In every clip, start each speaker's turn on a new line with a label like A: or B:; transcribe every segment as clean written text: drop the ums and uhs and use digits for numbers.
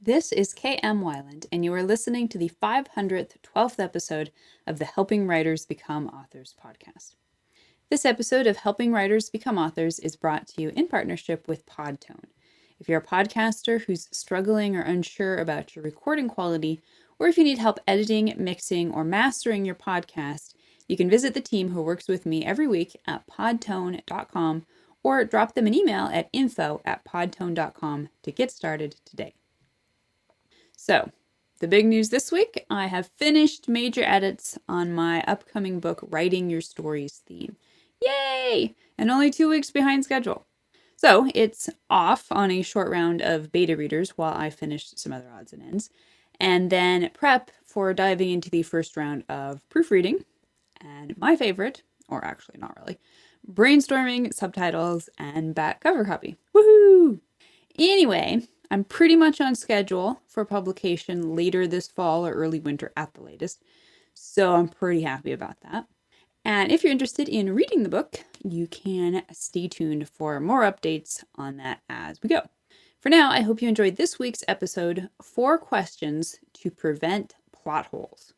A: This is K.M. Weiland, and you are listening to the 512th episode of the Helping Writers Become Authors podcast. This episode of Helping Writers Become Authors is brought to you in partnership with Podtone. If you're a podcaster who's struggling or unsure about your recording quality, or if you need help editing, mixing, or mastering your podcast, you can visit the team who works with me every week at podtone.com or drop them an email at info@podtone.com to get started today. So, the big news this week, I have finished major edits on my upcoming book, Writing Your Stories theme. Yay! And only 2 weeks behind schedule. So, it's off on a short round of beta readers while I finish some other odds and ends, and then prep for diving into the first round of proofreading, and my favorite, or actually not really, brainstorming, subtitles, and back cover copy. Woohoo! Anyway, I'm pretty much on schedule for publication later this fall or early winter at the latest, so I'm pretty happy about that. And if you're interested in reading the book, you can stay tuned for more updates on that as we go. For now, I hope you enjoyed this week's episode, 4 Questions to Prevent Plot Holes.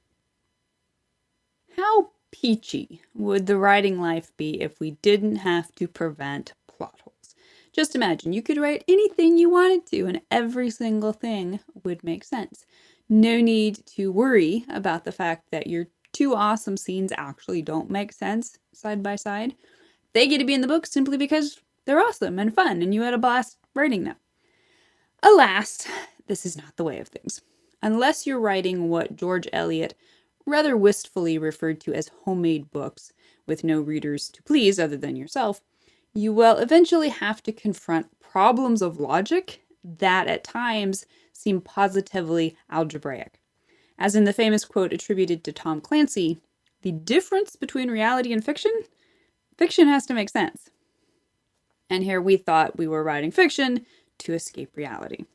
A: How peachy would the writing life be if we didn't have to prevent plot holes? Just imagine, you could write anything you wanted to and every single thing would make sense. No need to worry about the fact that your 2 awesome scenes actually don't make sense side by side. They get to be in the book simply because they're awesome and fun and you had a blast writing them. Alas, this is not the way of things. Unless you're writing what George Eliot rather wistfully referred to as homemade books with no readers to please other than yourself, you will eventually have to confront problems of logic that at times seem positively algebraic. As in the famous quote attributed to Tom Clancy, the difference between reality and fiction has to make sense. And here we thought we were writing fiction to escape reality.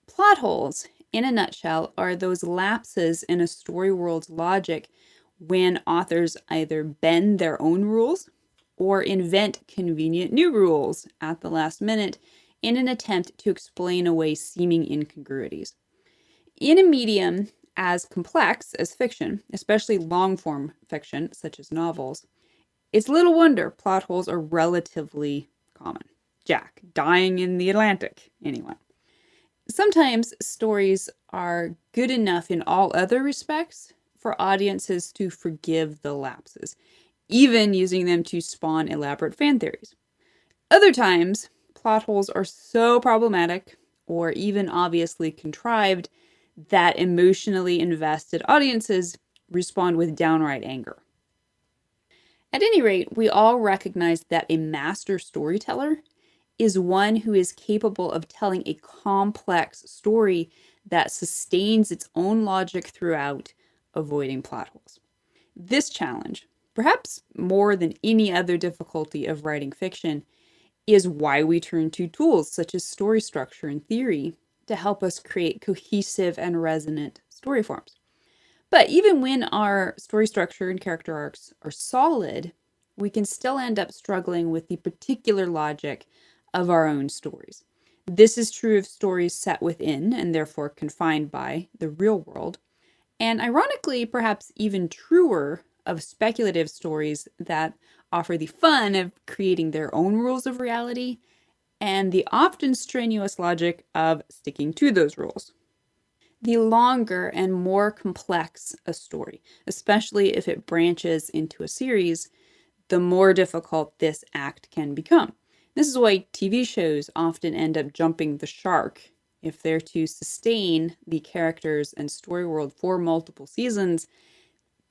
A: Plot holes, in a nutshell, are those lapses in a story world's logic when authors either bend their own rules or invent convenient new rules at the last minute in an attempt to explain away seeming incongruities. In a medium as complex as fiction, especially long-form fiction such as novels, it's little wonder plot holes are relatively common. Jack dying in the Atlantic, anyone. Sometimes stories are good enough in all other respects for audiences to forgive the lapses, even using them to spawn elaborate fan theories. Other times, plot holes are so problematic or even obviously contrived that emotionally invested audiences respond with downright anger. At any rate, we all recognize that a master storyteller is one who is capable of telling a complex story that sustains its own logic throughout, avoiding plot holes. This challenge, perhaps more than any other difficulty of writing fiction, is why we turn to tools such as story structure and theory to help us create cohesive and resonant story forms. But even when our story structure and character arcs are solid, we can still end up struggling with the particular logic of our own stories. This is true of stories set within and therefore confined by the real world, and ironically, perhaps even truer of speculative stories that offer the fun of creating their own rules of reality and the often strenuous logic of sticking to those rules. The longer and more complex a story, especially if it branches into a series, the more difficult this act can become. This is why TV shows often end up jumping the shark. If they're to sustain the characters and story world for multiple seasons,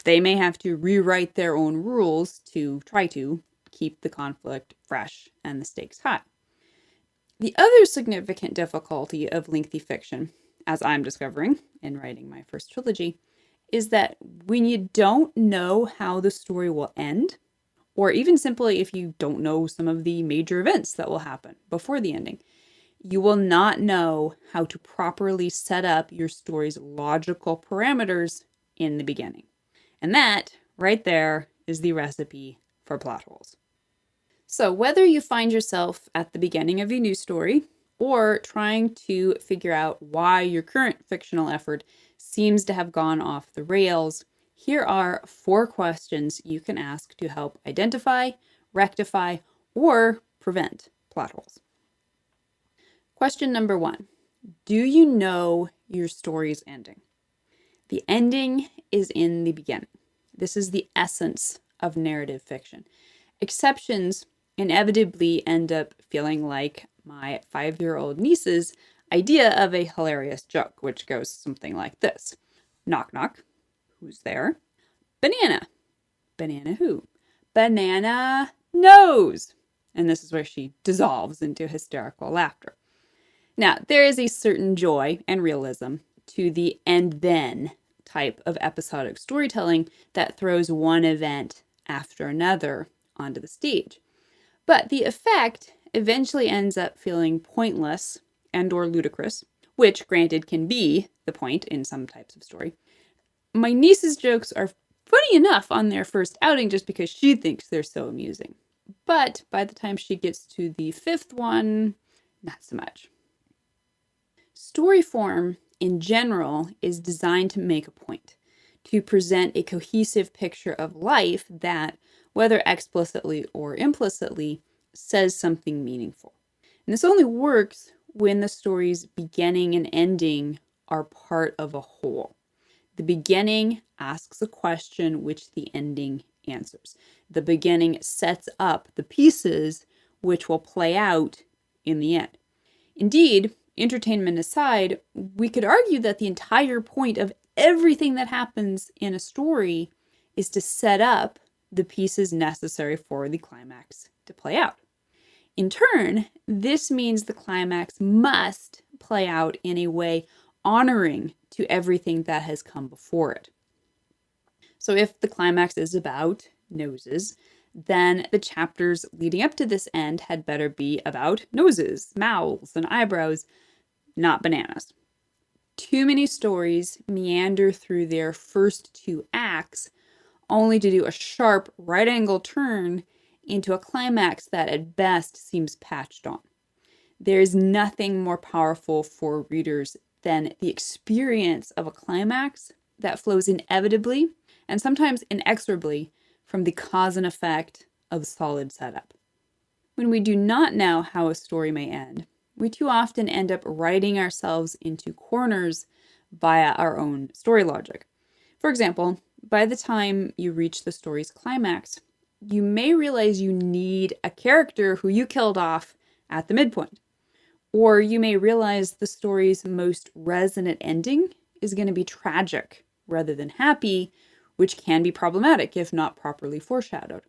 A: they may have to rewrite their own rules to try to keep the conflict fresh and the stakes high. The other significant difficulty of lengthy fiction, as I'm discovering in writing my first trilogy, is that when you don't know how the story will end, or even simply if you don't know some of the major events that will happen before the ending, you will not know how to properly set up your story's logical parameters in the beginning. And that, right there, is the recipe for plot holes. So whether you find yourself at the beginning of a new story, or trying to figure out why your current fictional effort seems to have gone off the rails, here are 4 questions you can ask to help identify, rectify, or prevent plot holes. Question number 1. Do you know your story's ending? The ending is in the beginning. This is the essence of narrative fiction. Exceptions inevitably end up feeling like my 5-year-old niece's idea of a hilarious joke, which goes something like this. Knock, knock. Who's there? Banana. Banana who? Banana knows. And this is where she dissolves into hysterical laughter. Now, there is a certain joy and realism to the and then type of episodic storytelling that throws one event after another onto the stage. But the effect eventually ends up feeling pointless and or ludicrous, which granted can be the point in some types of story. My niece's jokes are funny enough on their first outing just because she thinks they're so amusing. But by the time she gets to the 5th one, not so much. Story form, in general, is designed to make a point, to present a cohesive picture of life that, whether explicitly or implicitly, says something meaningful. And this only works when the story's beginning and ending are part of a whole. The beginning asks a question which the ending answers. The beginning sets up the pieces which will play out in the end. Indeed, entertainment aside, we could argue that the entire point of everything that happens in a story is to set up the pieces necessary for the climax to play out. In turn, this means the climax must play out in a way honoring to everything that has come before it. So if the climax is about noses, then the chapters leading up to this end had better be about noses, mouths, and eyebrows, not bananas. Too many stories meander through their first 2 acts only to do a sharp right-angle turn into a climax that at best seems patched on. There is nothing more powerful for readers than the experience of a climax that flows inevitably and sometimes inexorably from the cause and effect of solid setup. When we do not know how a story may end, we too often end up writing ourselves into corners via our own story logic. For example, by the time you reach the story's climax, you may realize you need a character who you killed off at the midpoint. Or you may realize the story's most resonant ending is going to be tragic rather than happy, which can be problematic if not properly foreshadowed.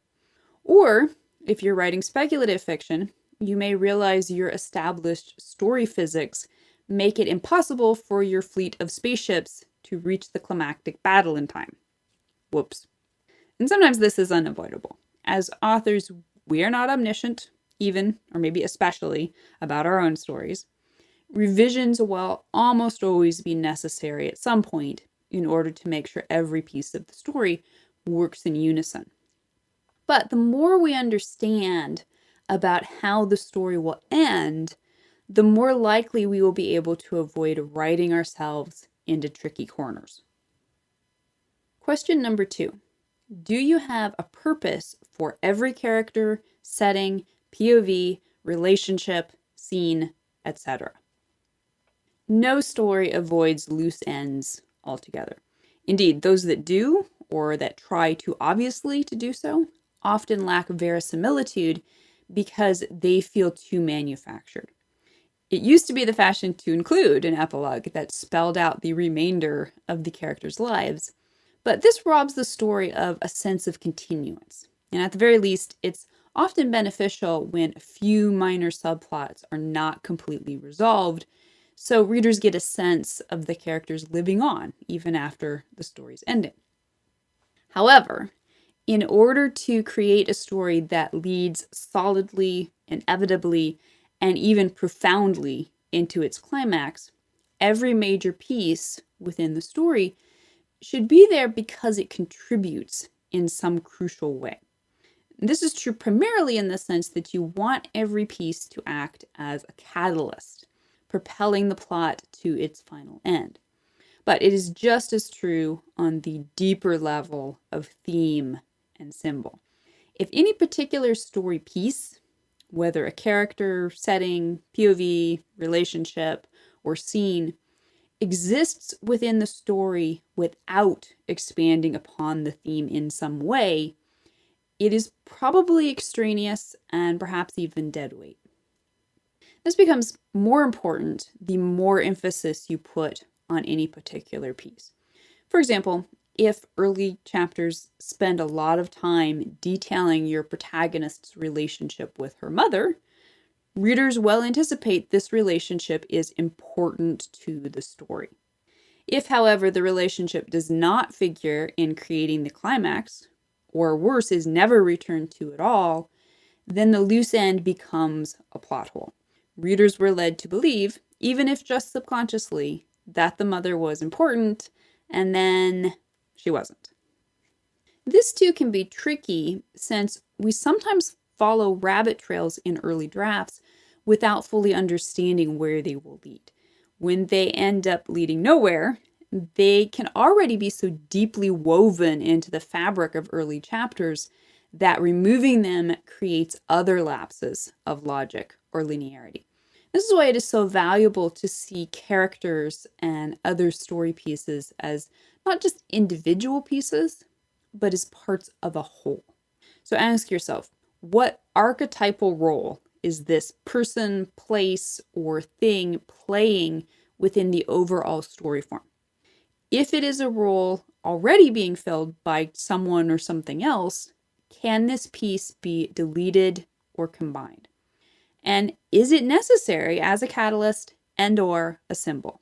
A: Or, if you're writing speculative fiction, you may realize your established story physics make it impossible for your fleet of spaceships to reach the climactic battle in time. Whoops. And sometimes this is unavoidable. As authors, we are not omniscient, even, or maybe especially, about our own stories. Revisions will almost always be necessary at some point in order to make sure every piece of the story works in unison. But the more we understand about how the story will end, the more likely we will be able to avoid writing ourselves into tricky corners. Question number 2. Do you have a purpose for every character, setting, POV, relationship, scene, etc.? No story avoids loose ends altogether. Indeed, those that do, or that try too obviously to do so, often lack verisimilitude because they feel too manufactured. It used to be the fashion to include an epilogue that spelled out the remainder of the characters' lives, but this robs the story of a sense of continuance. And at the very least, it's often beneficial when a few minor subplots are not completely resolved, so readers get a sense of the characters living on even after the story's ending. However, in order to create a story that leads solidly, inevitably, and even profoundly into its climax, every major piece within the story should be there because it contributes in some crucial way. This is true primarily in the sense that you want every piece to act as a catalyst, propelling the plot to its final end. But it is just as true on the deeper level of theme and symbol. If any particular story piece, whether a character, setting, POV, relationship, or scene, exists within the story without expanding upon the theme in some way, it is probably extraneous and perhaps even dead weight. This becomes more important the more emphasis you put on any particular piece. For example, if early chapters spend a lot of time detailing your protagonist's relationship with her mother, readers will anticipate this relationship is important to the story. If, however, the relationship does not figure in creating the climax, or worse, is never returned to at all, then the loose end becomes a plot hole. Readers were led to believe, even if just subconsciously, that the mother was important, and then she wasn't. This too can be tricky since we sometimes follow rabbit trails in early drafts without fully understanding where they will lead. When they end up leading nowhere, they can already be so deeply woven into the fabric of early chapters that removing them creates other lapses of logic or linearity. This is why it is so valuable to see characters and other story pieces as not just individual pieces, but as parts of a whole. So ask yourself, what archetypal role is this person, place, or thing playing within the overall story form? If it is a role already being filled by someone or something else, can this piece be deleted or combined? And is it necessary as a catalyst and/or a symbol?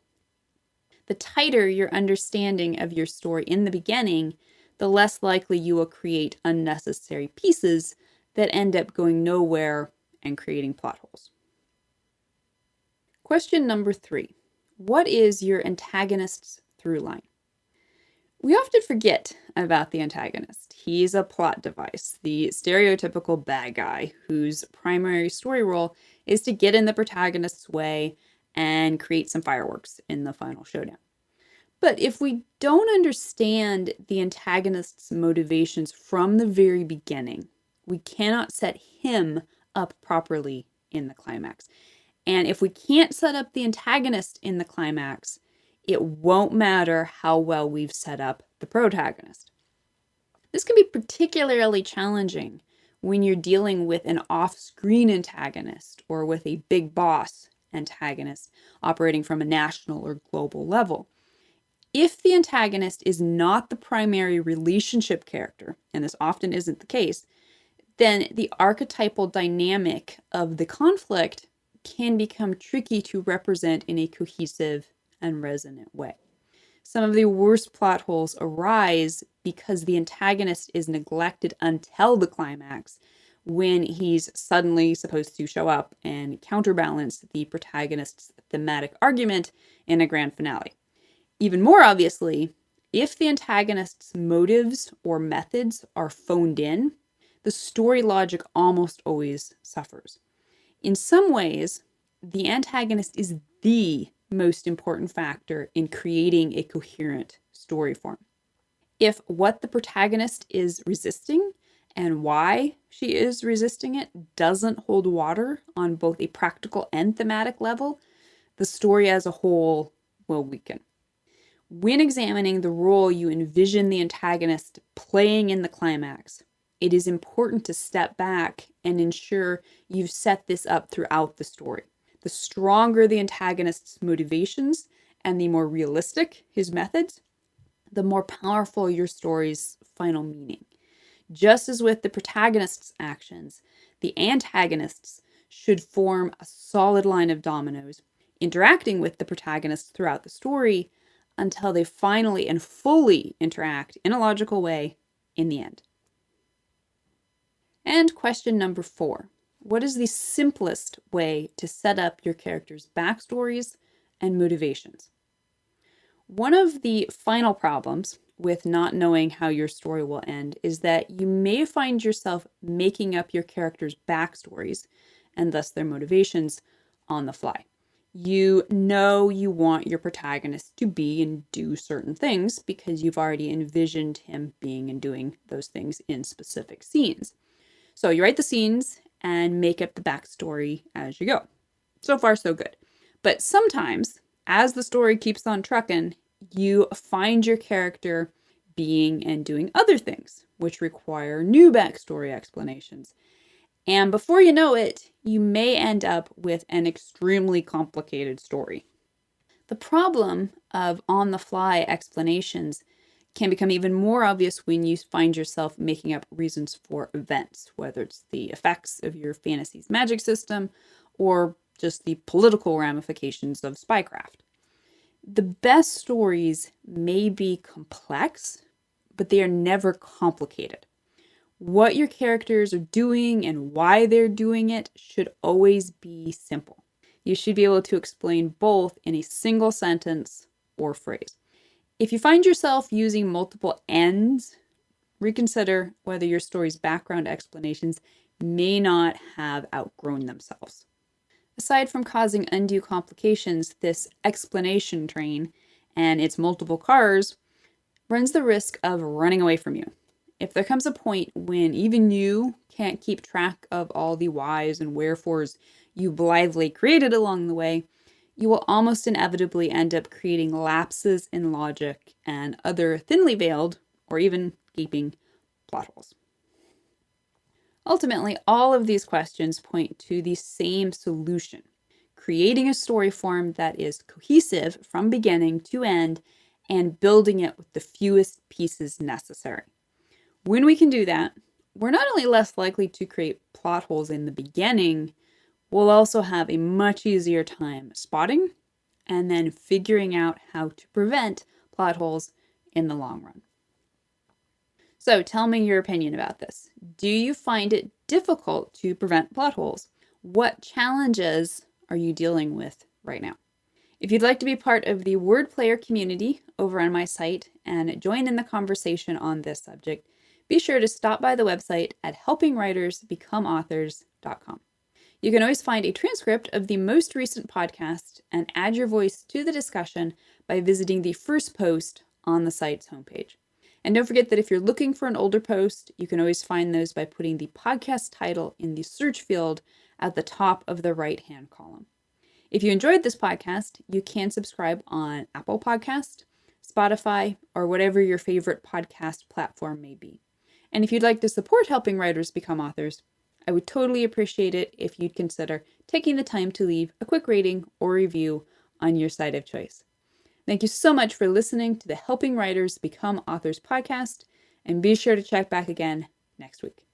A: The tighter your understanding of your story in the beginning, the less likely you will create unnecessary pieces that end up going nowhere and creating plot holes. Question number 3. What is your antagonist's through line? We often forget about the antagonist. He's a plot device, the stereotypical bad guy whose primary story role is to get in the protagonist's way and create some fireworks in the final showdown. But if we don't understand the antagonist's motivations from the very beginning, we cannot set him up properly in the climax. And if we can't set up the antagonist in the climax, it won't matter how well we've set up the protagonist. This can be particularly challenging when you're dealing with an off-screen antagonist or with a big boss antagonist operating from a national or global level. If the antagonist is not the primary relationship character, and this often isn't the case, then the archetypal dynamic of the conflict can become tricky to represent in a cohesive and resonant way. Some of the worst plot holes arise because the antagonist is neglected until the climax, when he's suddenly supposed to show up and counterbalance the protagonist's thematic argument in a grand finale. Even more obviously, if the antagonist's motives or methods are phoned in, the story logic almost always suffers. In some ways, the antagonist is the most important factor in creating a coherent story form. If what the protagonist is resisting and why she is resisting it doesn't hold water on both a practical and thematic level, the story as a whole will weaken. When examining the role you envision the antagonist playing in the climax, it is important to step back and ensure you've set this up throughout the story. The stronger the antagonist's motivations and the more realistic his methods, the more powerful your story's final meaning. Just as with the protagonist's actions, the antagonists should form a solid line of dominoes, interacting with the protagonist throughout the story until they finally and fully interact in a logical way in the end. And question number 4. What is the simplest way to set up your characters' backstories and motivations? One of the final problems with not knowing how your story will end is that you may find yourself making up your characters' backstories, and thus their motivations, on the fly. You know you want your protagonist to be and do certain things because you've already envisioned him being and doing those things in specific scenes. So you write the scenes and make up the backstory as you go. So far, so good. But sometimes, as the story keeps on trucking, you find your character being and doing other things, which require new backstory explanations. And before you know it, you may end up with an extremely complicated story. The problem of on the fly explanations can become even more obvious when you find yourself making up reasons for events, whether it's the effects of your fantasy's magic system or just the political ramifications of spycraft. The best stories may be complex, but they are never complicated. What your characters are doing and why they're doing it should always be simple. You should be able to explain both in a single sentence or phrase. If you find yourself using multiple ends, reconsider whether your story's background explanations may not have outgrown themselves. Aside from causing undue complications, this explanation train and its multiple cars runs the risk of running away from you. If there comes a point when even you can't keep track of all the whys and wherefores you blithely created along the way, you will almost inevitably end up creating lapses in logic and other thinly veiled or even gaping plot holes. Ultimately, all of these questions point to the same solution: creating a story form that is cohesive from beginning to end and building it with the fewest pieces necessary. When we can do that, we're not only less likely to create plot holes in the beginning, we'll also have a much easier time spotting and then figuring out how to prevent plot holes in the long run. So tell me your opinion about this. Do you find it difficult to prevent plot holes? What challenges are you dealing with right now? If you'd like to be part of the word player community over on my site and join in the conversation on this subject, be sure to stop by the website at helpingwritersbecomeauthors.com. You can always find a transcript of the most recent podcast and add your voice to the discussion by visiting the first post on the site's homepage. And don't forget that if you're looking for an older post, you can always find those by putting the podcast title in the search field at the top of the right-hand column. If you enjoyed this podcast, you can subscribe on Apple Podcast, Spotify, or whatever your favorite podcast platform may be. And if you'd like to support helping writers become authors, I would totally appreciate it if you'd consider taking the time to leave a quick rating or review on your site of choice. Thank you so much for listening to the Helping Writers Become Authors podcast, and be sure to check back again next week.